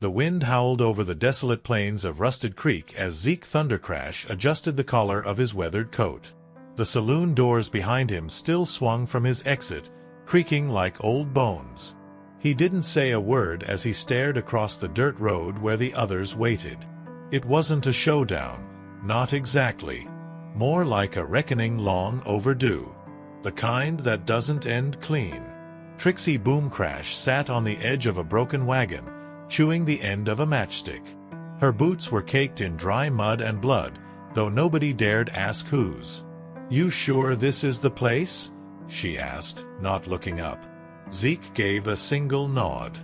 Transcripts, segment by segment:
The wind howled over the desolate plains of Rusted Creek as Zeke Thundercrash adjusted the collar of his weathered coat. The saloon doors behind him still swung from his exit, creaking like old bones. He didn't say a word as he stared across the dirt road where the others waited. It wasn't a showdown, not exactly. More like a reckoning long overdue. The kind that doesn't end clean. Trixie Boomcrash sat on the edge of a broken wagon, chewing the end of a matchstick. Her boots were caked in dry mud and blood, though nobody dared ask whose. "You sure this is the place?" she asked, not looking up. Zeke gave a single nod.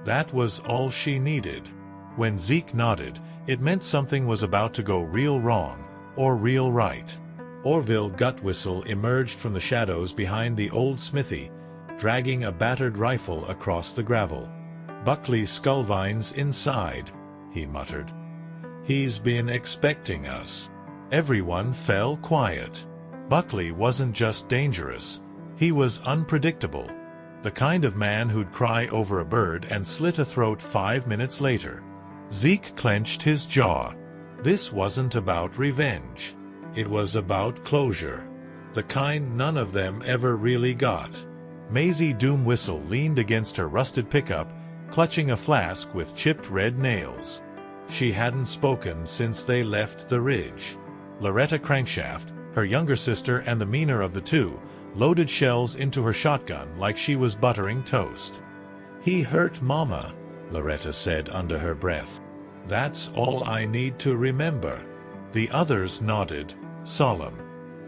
That was all she needed. When Zeke nodded, it meant something was about to go real wrong, or real right. Orville Gutwhistle emerged from the shadows behind the old smithy, dragging a battered rifle across the gravel. "Buckley Skullvine's inside," he muttered. "He's been expecting us." Everyone fell quiet. Buckley wasn't just dangerous, he was unpredictable. The kind of man who'd cry over a bird and slit a throat 5 minutes later. Zeke clenched his jaw. This wasn't about revenge. It was about closure. The kind none of them ever really got. Maisie Doomwhistle leaned against her rusted pickup, clutching a flask with chipped red nails. She hadn't spoken since they left the ridge. Loretta Crankshaft, her younger sister and the meaner of the two, loaded shells into her shotgun like she was buttering toast. "He hurt Mama," Loretta said under her breath. "That's all I need to remember." The others nodded, solemn.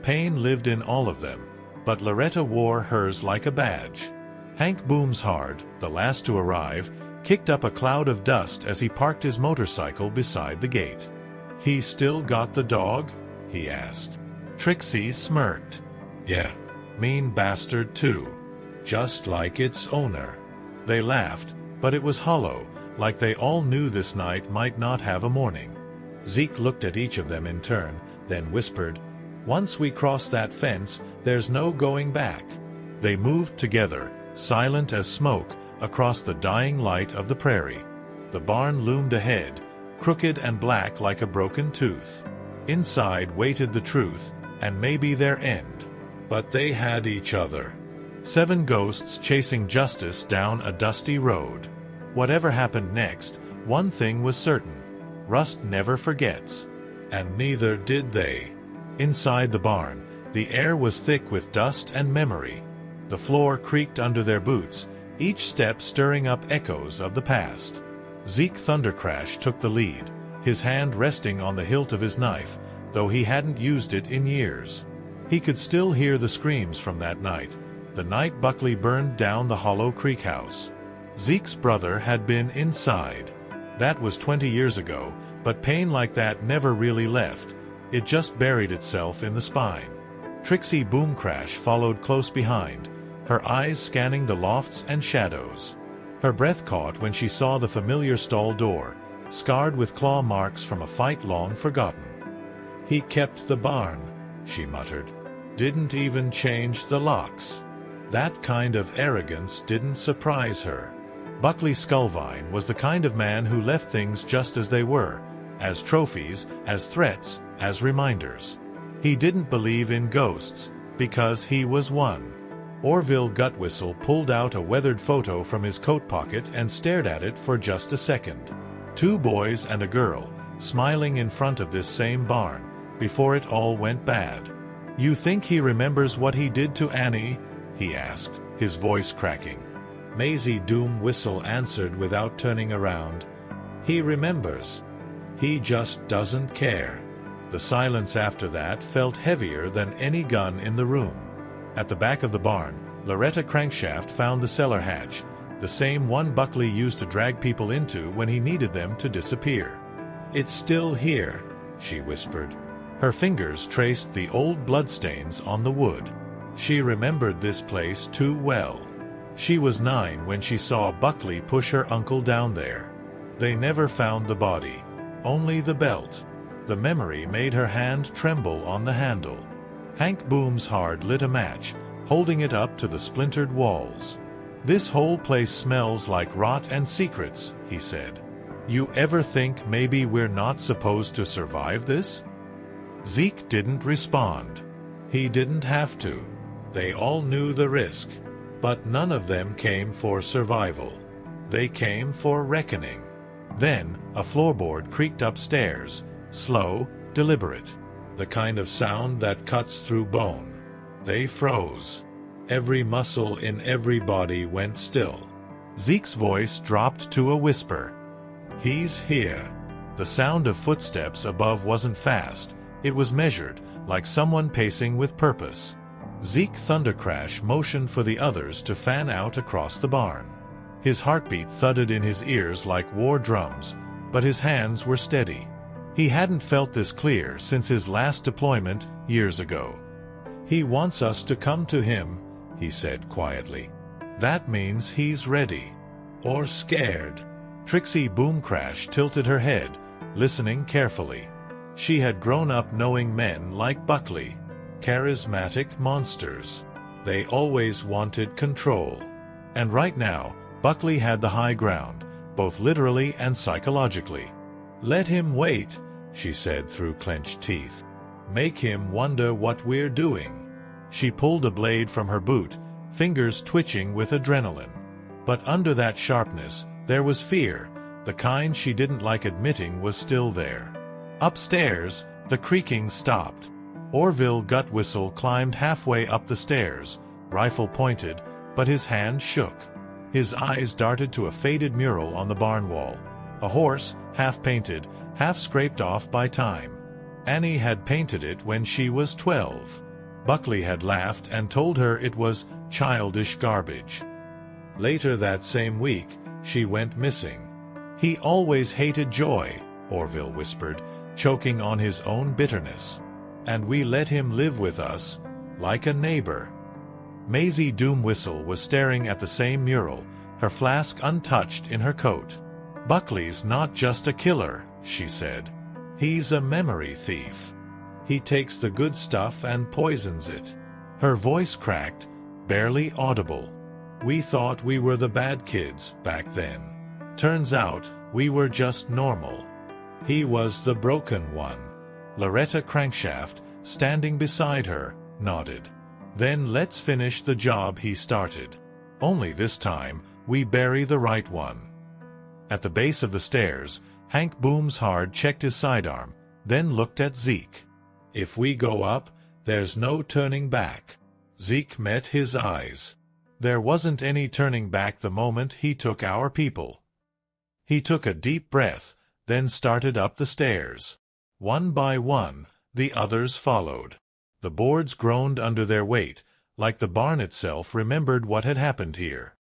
Pain lived in all of them, but Loretta wore hers like a badge. Hank Boomshard, the last to arrive, kicked up a cloud of dust as he parked his motorcycle beside the gate. "He still got the dog?" he asked. Trixie smirked. "Yeah. Mean bastard too. Just like its owner." They laughed, but it was hollow, like they all knew this night might not have a morning. Zeke looked at each of them in turn, then whispered, "Once we cross that fence, there's no going back." They moved together, silent as smoke, across the dying light of the prairie. The barn loomed ahead, crooked and black like a broken tooth. Inside waited the truth, and maybe their end. But they had each other. 7 ghosts chasing justice down a dusty road. Whatever happened next, one thing was certain. Rust never forgets. And neither did they. Inside the barn, the air was thick with dust and memory. The floor creaked under their boots, each step stirring up echoes of the past. Zeke Thundercrash took the lead, his hand resting on the hilt of his knife, though he hadn't used it in years. He could still hear the screams from that night, the night Buckley burned down the Hollow Creek house. Zeke's brother had been inside. That was 20 years ago, but pain like that never really left. It just buried itself in the spine. Trixie Boomcrash followed close behind, her eyes scanning the lofts and shadows. Her breath caught when she saw the familiar stall door, scarred with claw marks from a fight long forgotten. "He kept the barn," she muttered. "Didn't even change the locks." That kind of arrogance didn't surprise her. Buckley Skullvine was the kind of man who left things just as they were, as trophies, as threats, as reminders. He didn't believe in ghosts, because he was one. Orville Gutwhistle pulled out a weathered photo from his coat pocket and stared at it for just a second. 2 boys and a girl, smiling in front of this same barn, before it all went bad. "You think he remembers what he did to Annie?" he asked, his voice cracking. Maisie Doomwhistle answered without turning around. "He remembers. He just doesn't care." The silence after that felt heavier than any gun in the room. At the back of the barn, Loretta Crankshaft found the cellar hatch, the same one Buckley used to drag people into when he needed them to disappear. "It's still here," she whispered. Her fingers traced the old bloodstains on the wood. She remembered this place too well. She was 9 when she saw Buckley push her uncle down there. They never found the body, only the belt. The memory made her hand tremble on the handle. Hank Boomshard lit a match, holding it up to the splintered walls. "This whole place smells like rot and secrets," he said. You ever think maybe we're not supposed to survive this? Zeke didn't respond. He didn't have to. They all knew the risk. But none of them came for survival. They came for reckoning. Then, a floorboard creaked upstairs, slow, deliberate, the kind of sound that cuts through bone. They froze. Every muscle in every body went still. Zeke's voice dropped to a whisper. He's here. The sound of footsteps above wasn't fast. It was measured, like someone pacing with purpose. Zeke Thundercrash motioned for the others to fan out across the barn. His heartbeat thudded in his ears like war drums, but his hands were steady. He hadn't felt this clear since his last deployment years ago. He wants us to come to him, he said quietly. That means he's ready. Or scared. Trixie Boomcrash tilted her head, listening carefully. She had grown up knowing men like Buckley. Charismatic monsters. They always wanted control. And right now, Buckley had the high ground, both literally and psychologically. Let him wait, she said through clenched teeth. Make him wonder what we're doing. She pulled a blade from her boot, fingers twitching with adrenaline. But under that sharpness, there was fear. The kind she didn't like admitting was still there. Upstairs, the creaking stopped. Orville Gutwhistle climbed halfway up the stairs, rifle pointed, but his hand shook. His eyes darted to a faded mural on the barn wall. A horse, half-painted, half-scraped off by time. Annie had painted it when she was 12. Buckley had laughed and told her it was childish garbage. Later that same week, she went missing. He always hated joy, Orville whispered, choking on his own bitterness. And we let him live with us, like a neighbor. Maisie Doomwhistle was staring at the same mural, her flask untouched in her coat. Buckley's not just a killer, she said. He's a memory thief. He takes the good stuff and poisons it. Her voice cracked, barely audible. We thought we were the bad kids back then. Turns out, we were just normal. He was the broken one. Loretta Crankshaft, standing beside her, nodded. Then let's finish the job he started. Only this time, we bury the right one. At the base of the stairs, Hank Boomshard checked his sidearm, then looked at Zeke. If we go up, there's no turning back. Zeke met his eyes. There wasn't any turning back the moment he took our people. He took a deep breath, then started up the stairs. One by one, the others followed. The boards groaned under their weight, like the barn itself remembered what had happened here.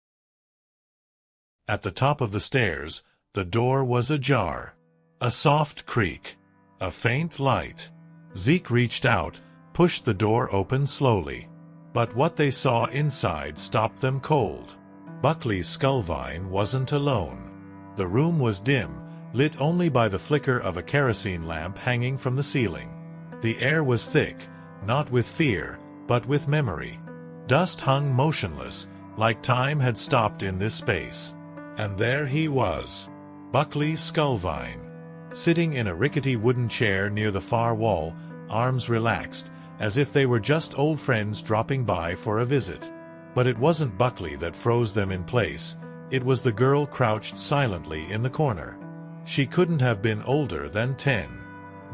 At the top of the stairs, the door was ajar. A soft creak. A faint light. Zeke reached out, pushed the door open slowly. But what they saw inside stopped them cold. Buckley Skullvine wasn't alone. The room was dim, lit only by the flicker of a kerosene lamp hanging from the ceiling. The air was thick, not with fear, but with memory. Dust hung motionless, like time had stopped in this space. And there he was, Buckley Skullvine, sitting in a rickety wooden chair near the far wall, arms relaxed, as if they were just old friends dropping by for a visit. But it wasn't Buckley that froze them in place, it was the girl crouched silently in the corner. She couldn't have been older than 10.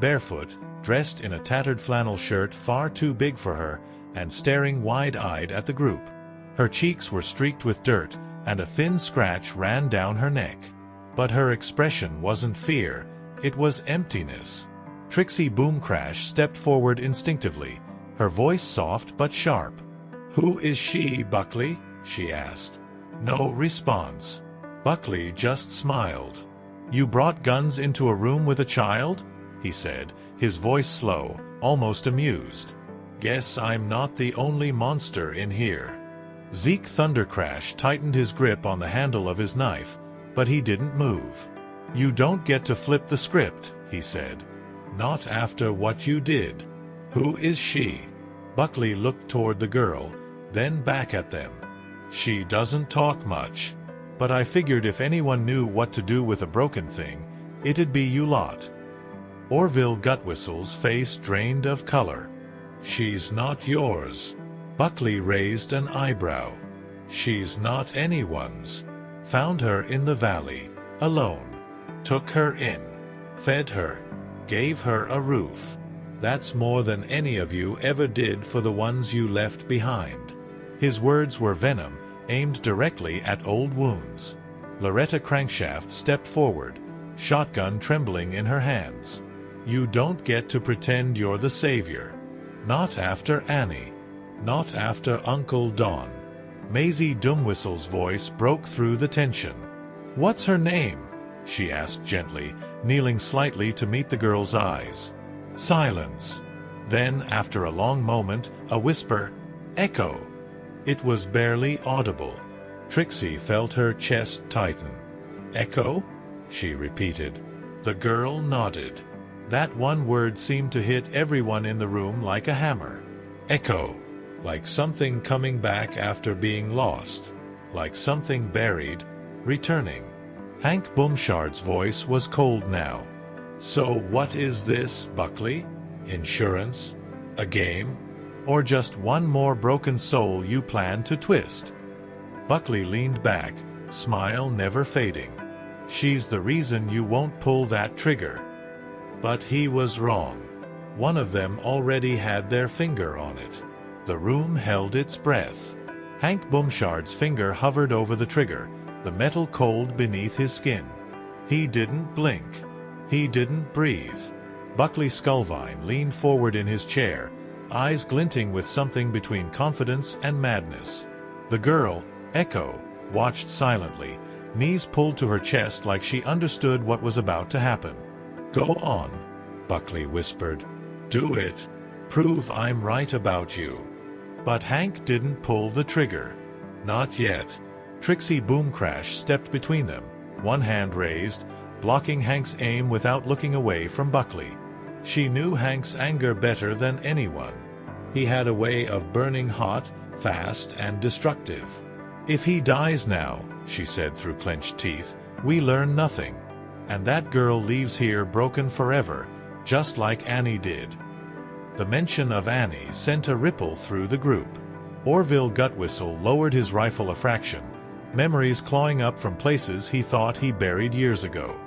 Barefoot, dressed in a tattered flannel shirt far too big for her, and staring wide-eyed at the group. Her cheeks were streaked with dirt, and a thin scratch ran down her neck. But her expression wasn't fear, it was emptiness. Trixie Boomcrash stepped forward instinctively, her voice soft but sharp. "Who is she, Buckley?" she asked. No response. Buckley just smiled. "You brought guns into a room with a child?" he said, his voice slow, almost amused. "Guess I'm not the only monster in here." Zeke Thundercrash tightened his grip on the handle of his knife, but he didn't move. "You don't get to flip the script," he said. "Not after what you did." "Who is she?" Buckley looked toward the girl, then back at them. "She doesn't talk much." But I figured if anyone knew what to do with a broken thing, it'd be you lot. Orville Gutwhistle's face drained of color. She's not yours. Buckley raised an eyebrow. She's not anyone's. Found her in the valley, alone. Took her in. Fed her. Gave her a roof. That's more than any of you ever did for the ones you left behind. His words were venom, aimed directly at old wounds. Loretta Crankshaft stepped forward, shotgun trembling in her hands. You don't get to pretend you're the savior. Not after Annie. Not after Uncle Don. Maisie Doomwhistle's voice broke through the tension. What's her name? She asked gently, kneeling slightly to meet the girl's eyes. Silence. Then, after a long moment, a whisper, Echo. It was barely audible. Trixie felt her chest tighten. Echo? She repeated. The girl nodded. That one word seemed to hit everyone in the room like a hammer. Echo. Like something coming back after being lost. Like something buried, returning. Hank Boomshard's voice was cold now. So what is this, Buckley? Insurance? A game? Or just one more broken soul you plan to twist? Buckley leaned back, smile never fading. She's the reason you won't pull that trigger. But he was wrong. One of them already had their finger on it. The room held its breath. Hank Boomshard's finger hovered over the trigger, the metal cold beneath his skin. He didn't blink. He didn't breathe. Buckley Skullvine leaned forward in his chair, eyes glinting with something between confidence and madness. The girl, Echo, watched silently, knees pulled to her chest like she understood what was about to happen. Go on, Buckley whispered. Do it. Prove I'm right about you. But Hank didn't pull the trigger. Not yet. Trixie Boomcrash stepped between them, one hand raised, blocking Hank's aim without looking away from Buckley. She knew Hank's anger better than anyone. He had a way of burning hot, fast, and destructive. If he dies now, she said through clenched teeth, we learn nothing. And that girl leaves here broken forever, just like Annie did. The mention of Annie sent a ripple through the group. Orville Gutwhistle lowered his rifle a fraction, memories clawing up from places he thought he buried years ago.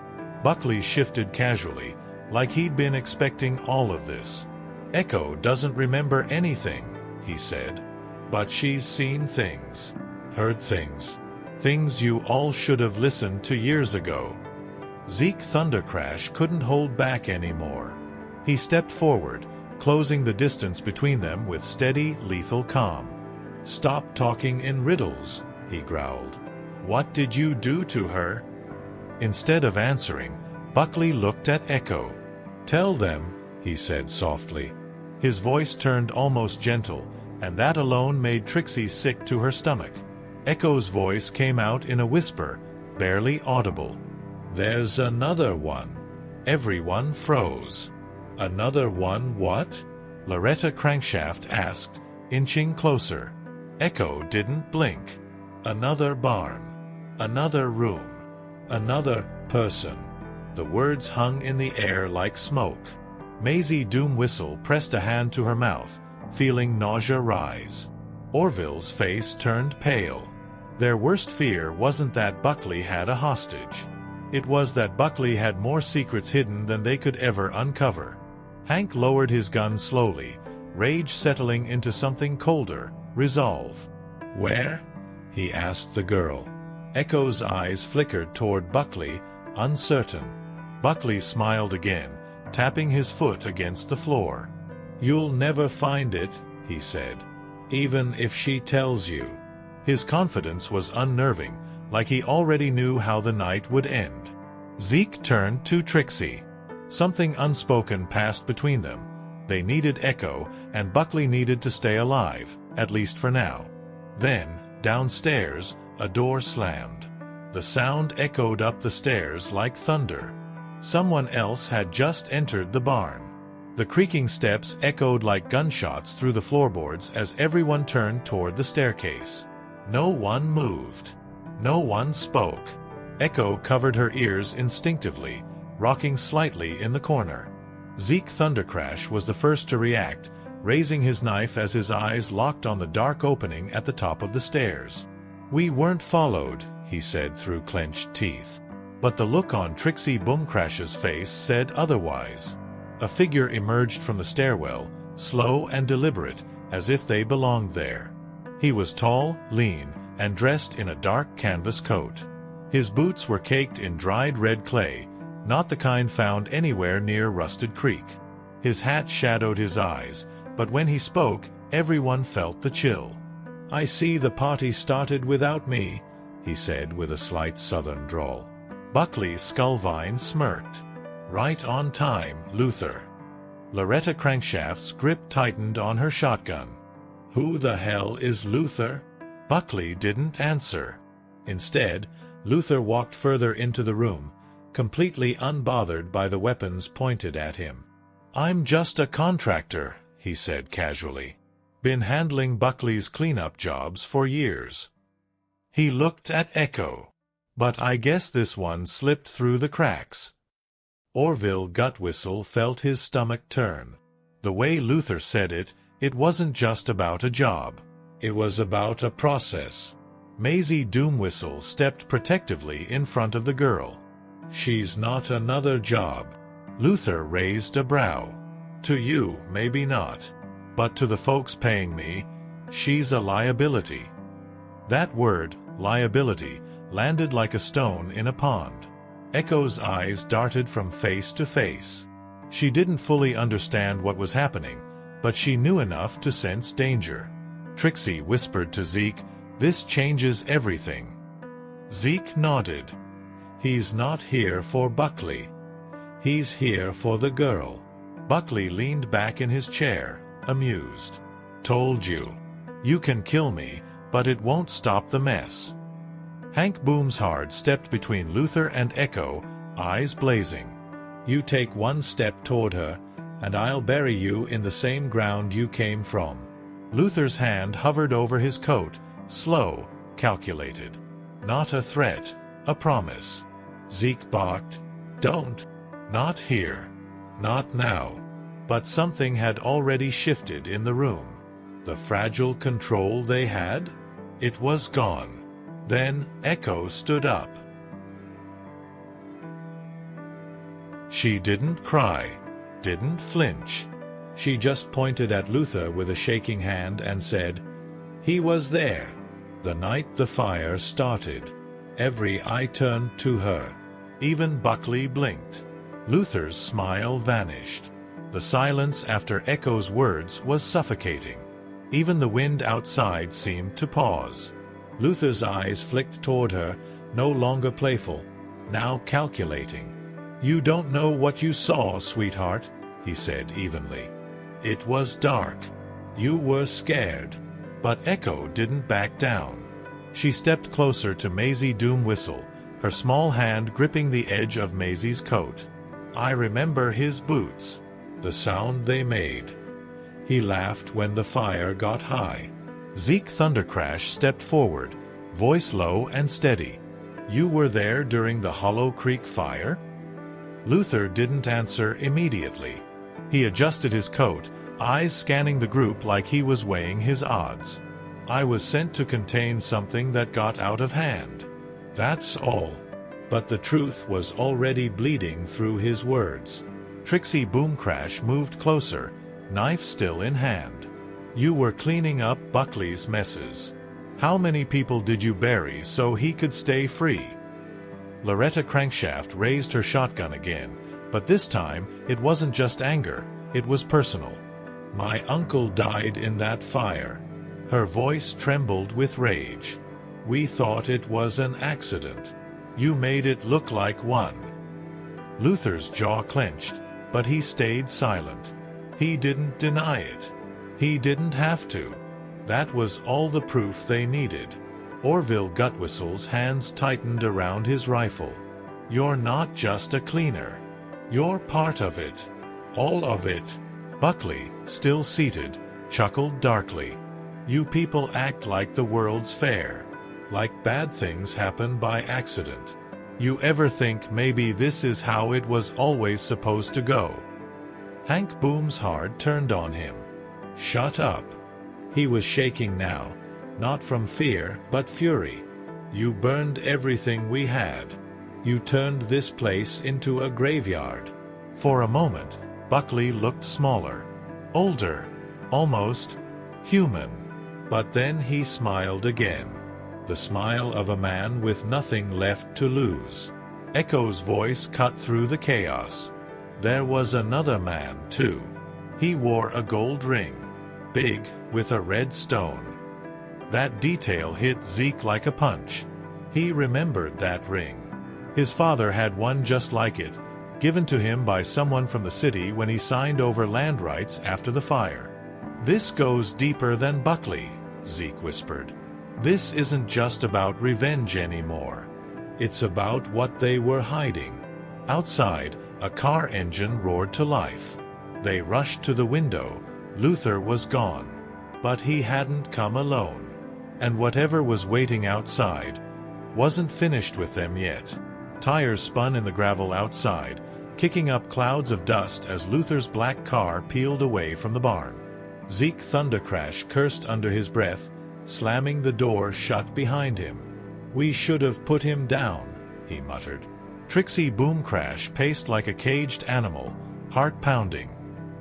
Buckley shifted casually, like he'd been expecting all of this. Echo doesn't remember anything, he said. But she's seen things. Heard things. Things you all should have listened to years ago. Zeke Thundercrash couldn't hold back anymore. He stepped forward, closing the distance between them with steady, lethal calm. Stop talking in riddles, he growled. What did you do to her? Instead of answering, Buckley looked at Echo. Tell them, he said softly. His voice turned almost gentle, and that alone made Trixie sick to her stomach. Echo's voice came out in a whisper, barely audible. There's another one. Everyone froze. Another one what? Loretta Crankshaft asked, inching closer. Echo didn't blink. Another barn. Another room. Another person. The words hung in the air like smoke. Maisie Doomwhistle pressed a hand to her mouth, feeling nausea rise. Orville's face turned pale. Their worst fear wasn't that Buckley had a hostage. It was that Buckley had more secrets hidden than they could ever uncover. Hank lowered his gun slowly, rage settling into something colder, resolve. Where? He asked the girl. Echo's eyes flickered toward Buckley, uncertain. Buckley smiled again, tapping his foot against the floor. You'll never find it, he said. Even if she tells you. His confidence was unnerving, like he already knew how the night would end. Zeke turned to Trixie. Something unspoken passed between them. They needed Echo, and Buckley needed to stay alive, at least for now. Then, downstairs, a door slammed. The sound echoed up the stairs like thunder. Someone else had just entered the barn. The creaking steps echoed like gunshots through the floorboards as everyone turned toward the staircase. No one moved. No one spoke. Echo covered her ears instinctively, rocking slightly in the corner. Zeke Thundercrash was the first to react, raising his knife as his eyes locked on the dark opening at the top of the stairs. "We weren't followed," he said through clenched teeth. But the look on Trixie Boomcrash's face said otherwise. A figure emerged from the stairwell, slow and deliberate, as if they belonged there. He was tall, lean, and dressed in a dark canvas coat. His boots were caked in dried red clay, not the kind found anywhere near Rusted Creek. His hat shadowed his eyes, but when he spoke, everyone felt the chill. "I see the party started without me," he said with a slight southern drawl. Buckley Skullvine smirked. "Right on time, Luther." Loretta Crankshaft's grip tightened on her shotgun. "Who the hell is Luther?" Buckley didn't answer. Instead, Luther walked further into the room, completely unbothered by the weapons pointed at him. "I'm just a contractor," he said casually. "Been handling Buckley's cleanup jobs for years." He looked at Echo. "But I guess this one slipped through the cracks." Orville Gutwhistle felt his stomach turn. The way Luther said it, it wasn't just about a job. It was about a process. Maisie Doomwhistle stepped protectively in front of the girl. "She's not another job." Luther raised a brow. "To you, maybe not. But to the folks paying me, she's a liability." That word, liability, landed like a stone in a pond. Echo's eyes darted from face to face. She didn't fully understand what was happening, but she knew enough to sense danger. Trixie whispered to Zeke, "This changes everything." Zeke nodded. "He's not here for Buckley. He's here for the girl." Buckley leaned back in his chair, amused. "Told you. You can kill me, but it won't stop the mess." Hank Boomshard stepped between Luther and Echo, eyes blazing. "You take one step toward her, and I'll bury you in the same ground you came from." Luther's hand hovered over his coat, slow, calculated. Not a threat, a promise. Zeke barked, "Don't. Not here. Not now." But something had already shifted in the room. The fragile control they had? It was gone. Then Echo stood up. She didn't cry, didn't flinch. She just pointed at Luther with a shaking hand and said, "He was there. The night the fire started." Every eye turned to her. Even Buckley blinked. Luther's smile vanished. The silence after Echo's words was suffocating. Even the wind outside seemed to pause. Luther's eyes flicked toward her, no longer playful, now calculating. "You don't know what you saw, sweetheart," he said evenly. "It was dark. You were scared." But Echo didn't back down. She stepped closer to Maisie Doomwhistle, her small hand gripping the edge of Maisie's coat. "I remember his boots. The sound they made. He laughed when the fire got high." Zeke Thundercrash stepped forward, voice low and steady. "You were there during the Hollow Creek fire?" Luther didn't answer immediately. He adjusted his coat, eyes scanning the group like he was weighing his odds. "I was sent to contain something that got out of hand. That's all." But the truth was already bleeding through his words. Trixie Boomcrash moved closer, knife still in hand. "You were cleaning up Buckley's messes. How many people did you bury so he could stay free?" Loretta Crankshaft raised her shotgun again, but this time it wasn't just anger, it was personal. "My uncle died in that fire." Her voice trembled with rage. "We thought it was an accident. You made it look like one." Luther's jaw clenched, but he stayed silent. He didn't deny it. He didn't have to. That was all the proof they needed. Orville Gutwhistle's hands tightened around his rifle. "You're not just a cleaner. You're part of it. All of it." Buckley, still seated, chuckled darkly. "You people act like the world's fair. like bad things happen by accident. You ever think maybe this is how it was always supposed to go? Hank Boomshard turned on him. Shut up. He was shaking now, not from fear, but fury. You burned everything we had. You turned this place into a graveyard. For a moment, Buckley looked smaller, older, almost human. But then he smiled again. The smile of a man with nothing left to lose. Echo's voice cut through the chaos. There was another man, too. He wore a gold ring, big, with a red stone. That detail hit Zeke like a punch. He remembered that ring. His father had one just like it, given to him by someone from the city when he signed over land rights after the fire. This goes deeper than Buckley, Zeke whispered. This isn't just about revenge anymore. It's about what they were hiding. Outside, a car engine roared to life. They rushed to the window. Luther was gone. But he hadn't come alone. And whatever was waiting outside wasn't finished with them yet. Tires spun in the gravel outside, kicking up clouds of dust as Luther's black car peeled away from the barn. Zeke Thundercrash cursed under his breath, slamming the door shut behind him. We should have put him down, he muttered. Trixie Boomcrash paced like a caged animal, heart pounding.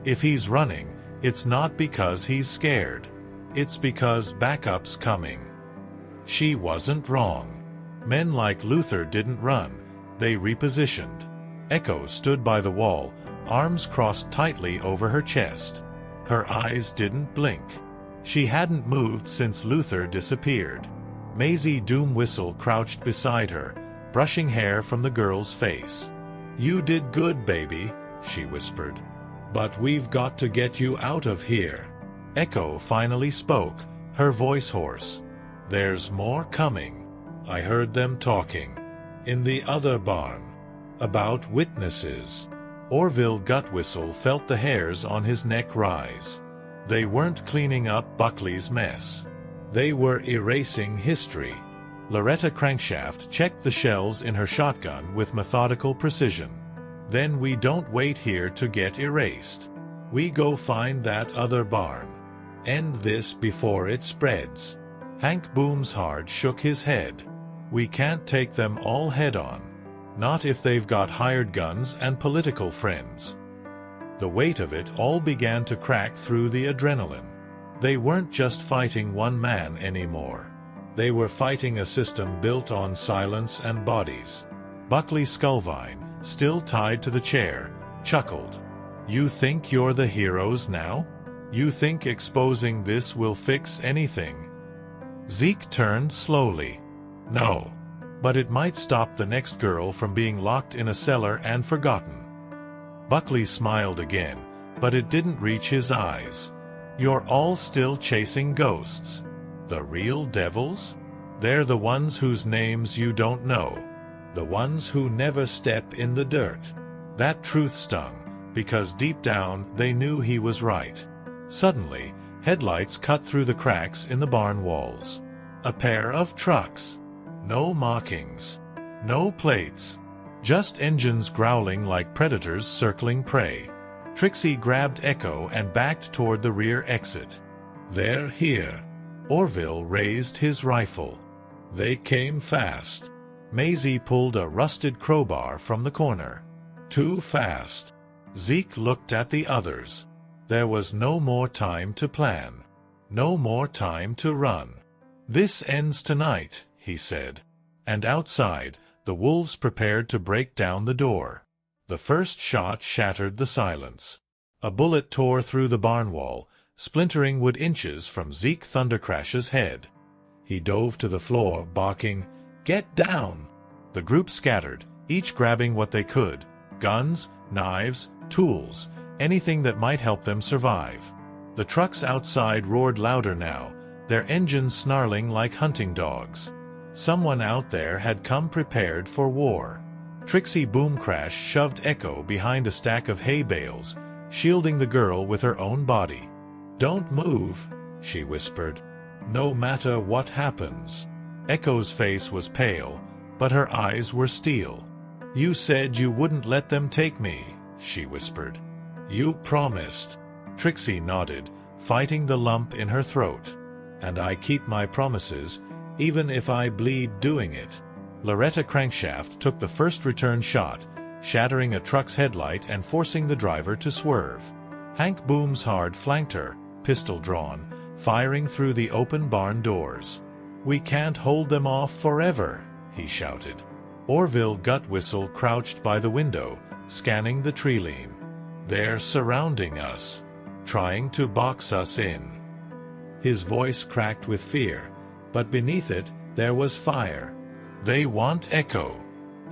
If he's running, it's not because he's scared. It's because backup's coming. She wasn't wrong. Men like Luther didn't run, they repositioned. Echo stood by the wall, arms crossed tightly over her chest. Her eyes didn't blink. She hadn't moved since Luther disappeared. Maisie Doomwhistle crouched beside her, brushing hair from the girl's face. You did good, baby, she whispered. But we've got to get you out of here. Echo finally spoke, her voice hoarse. There's more coming. I heard them talking. In the other barn. About witnesses. Orville Gutwhistle felt the hairs on his neck rise. They weren't cleaning up Buckley's mess. They were erasing history. Loretta Crankshaft checked the shells in her shotgun with methodical precision. Then we don't wait here to get erased. We go find that other barn. End this before it spreads. Hank Boomshard shook his head. We can't take them all head-on. Not if they've got hired guns and political friends. The weight of it all began to crack through the adrenaline. They weren't just fighting one man anymore. They were fighting a system built on silence and bodies. Buckley Skullvine, still tied to the chair, chuckled. You think you're the heroes now? You think exposing this will fix anything? Zeke turned slowly. No. But it might stop the next girl from being locked in a cellar and forgotten. Buckley smiled again, but it didn't reach his eyes. You're all still chasing ghosts. The real devils? They're the ones whose names you don't know. The ones who never step in the dirt. That truth stung, because deep down they knew he was right. Suddenly, headlights cut through the cracks in the barn walls. A pair of trucks. No markings. No plates. Just engines growling like predators circling prey. Trixie grabbed Echo and backed toward the rear exit. They're here. Orville raised his rifle. They came fast. Maisie pulled a rusted crowbar from the corner. Too fast. Zeke looked at the others. There was no more time to plan. No more time to run. This ends tonight, he said. And outside, the wolves prepared to break down the door. The first shot shattered the silence. A bullet tore through the barn wall, splintering wood inches from Zeke Thundercrash's head. He dove to the floor, barking, "Get down!" The group scattered, each grabbing what they could: guns, knives, tools, anything that might help them survive. The trucks outside roared louder now, their engines snarling like hunting dogs. Someone out there had come prepared for war. Trixie Boomcrash shoved Echo behind a stack of hay bales, shielding the girl with her own body. "Don't move," she whispered. "No matter what happens." Echo's face was pale, but her eyes were steel. "You said you wouldn't let them take me," she whispered. "You promised." Trixie nodded, fighting the lump in her throat. "And I keep my promises, even if I bleed doing it." Loretta Crankshaft took the first return shot, shattering a truck's headlight and forcing the driver to swerve. Hank Boomshard flanked her, pistol drawn, firing through the open barn doors. "We can't hold them off forever," he shouted. Orville Gutwhistle crouched by the window, scanning the tree-line. "They're surrounding us, trying to box us in." His voice cracked with fear, but beneath it there was fire. "They want Echo,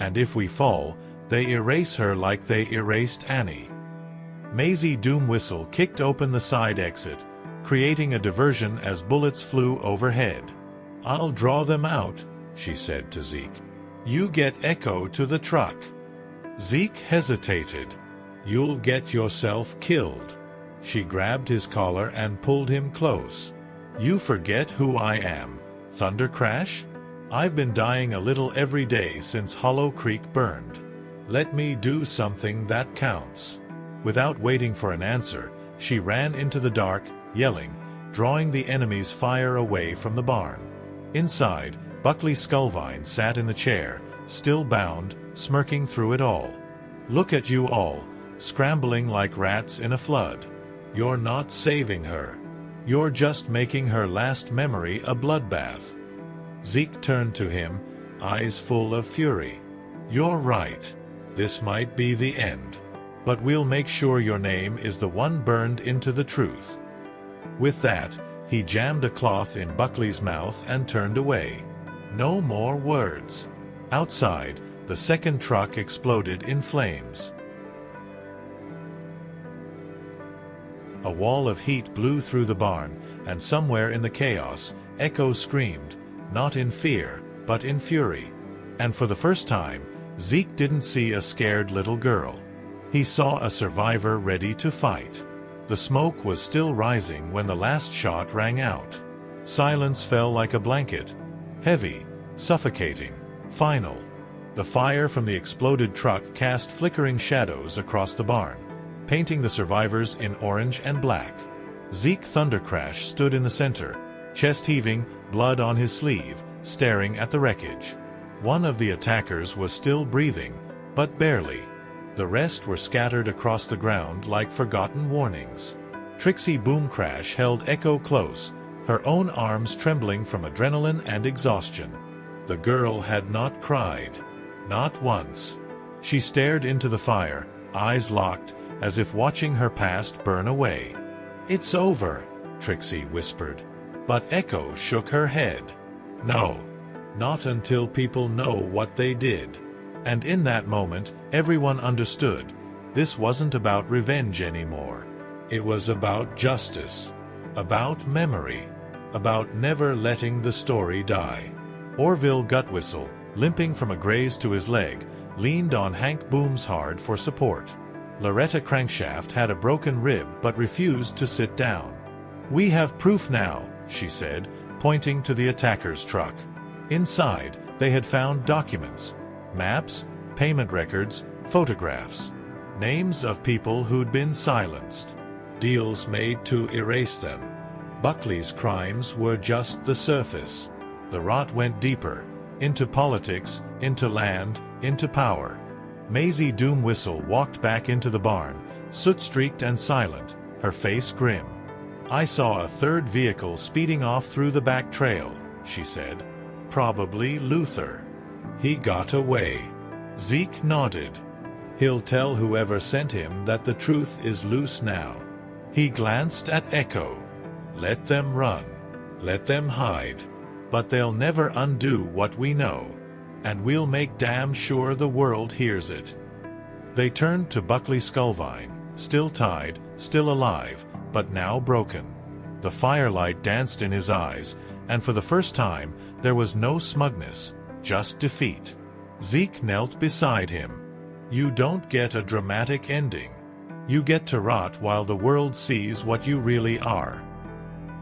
and if we fall, they erase her like they erased Annie." Maisie Doomwhistle kicked open the side exit, creating a diversion as bullets flew overhead. "I'll draw them out," she said to Zeke. "You get Echo to the truck." Zeke hesitated. "You'll get yourself killed." She grabbed his collar and pulled him close. "You forget who I am, Thunder Crash? I've been dying a little every day since Hollow Creek burned. Let me do something that counts." Without waiting for an answer, she ran into the dark, yelling, drawing the enemy's fire away from the barn. Inside, Buckley Skullvine sat in the chair, still bound, smirking through it all. "Look at you all, scrambling like rats in a flood. You're not saving her. You're just making her last memory a bloodbath." Zeke turned to him, eyes full of fury. "You're right. This might be the end. But we'll make sure your name is the one burned into the truth." With that, he jammed a cloth in Buckley's mouth and turned away. No more words. Outside, the second truck exploded in flames. A wall of heat blew through the barn, and somewhere in the chaos, Echo screamed, not in fear, but in fury. And for the first time, Zeke didn't see a scared little girl. He saw a survivor ready to fight. The smoke was still rising when the last shot rang out. Silence fell like a blanket. Heavy, suffocating, final. The fire from the exploded truck cast flickering shadows across the barn, painting the survivors in orange and black. Zeke Thundercrash stood in the center, chest heaving, blood on his sleeve, staring at the wreckage. One of the attackers was still breathing, but barely. The rest were scattered across the ground like forgotten warnings. Trixie Boomcrash held Echo close, her own arms trembling from adrenaline and exhaustion. The girl had not cried. Not once. She stared into the fire, eyes locked, as if watching her past burn away. "It's over," Trixie whispered. But Echo shook her head. "No. Not until people know what they did." And in that moment, everyone understood. This wasn't about revenge anymore. It was about justice. About memory. About never letting the story die. Orville Gutwhistle, limping from a graze to his leg, leaned on Hank Boomshard for support. Loretta Crankshaft had a broken rib but refused to sit down. "We have proof now," she said, pointing to the attacker's truck. Inside, they had found documents. Maps, payment records, photographs. Names of people who'd been silenced. Deals made to erase them. Buckley's crimes were just the surface. The rot went deeper, into politics, into land, into power. Maisie Doomwhistle walked back into the barn, soot-streaked and silent, her face grim. "I saw a third vehicle speeding off through the back trail," she said. "Probably Luther. He got away." Zeke nodded. "He'll tell whoever sent him that the truth is loose now." He glanced at Echo. "Let them run. Let them hide. But they'll never undo what we know. And we'll make damn sure the world hears it." They turned to Buckley Skullvine, still tied, still alive, but now broken. The firelight danced in his eyes, and for the first time, there was no smugness, just defeat. Zeke knelt beside him. "You don't get a dramatic ending. You get to rot while the world sees what you really are."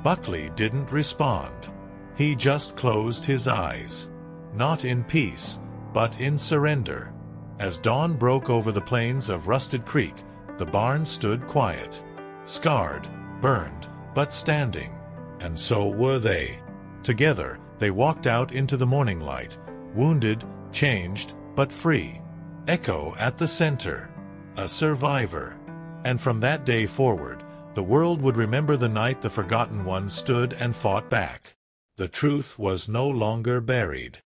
Buckley didn't respond. He just closed his eyes. Not in peace, but in surrender. As dawn broke over the plains of Rusted Creek, the barn stood quiet. Scarred, burned, but standing. And so were they. Together, they walked out into the morning light, wounded, changed, but free. Echo at the center. A survivor. And from that day forward, the world would remember the night the Forgotten One stood and fought back. The truth was no longer buried.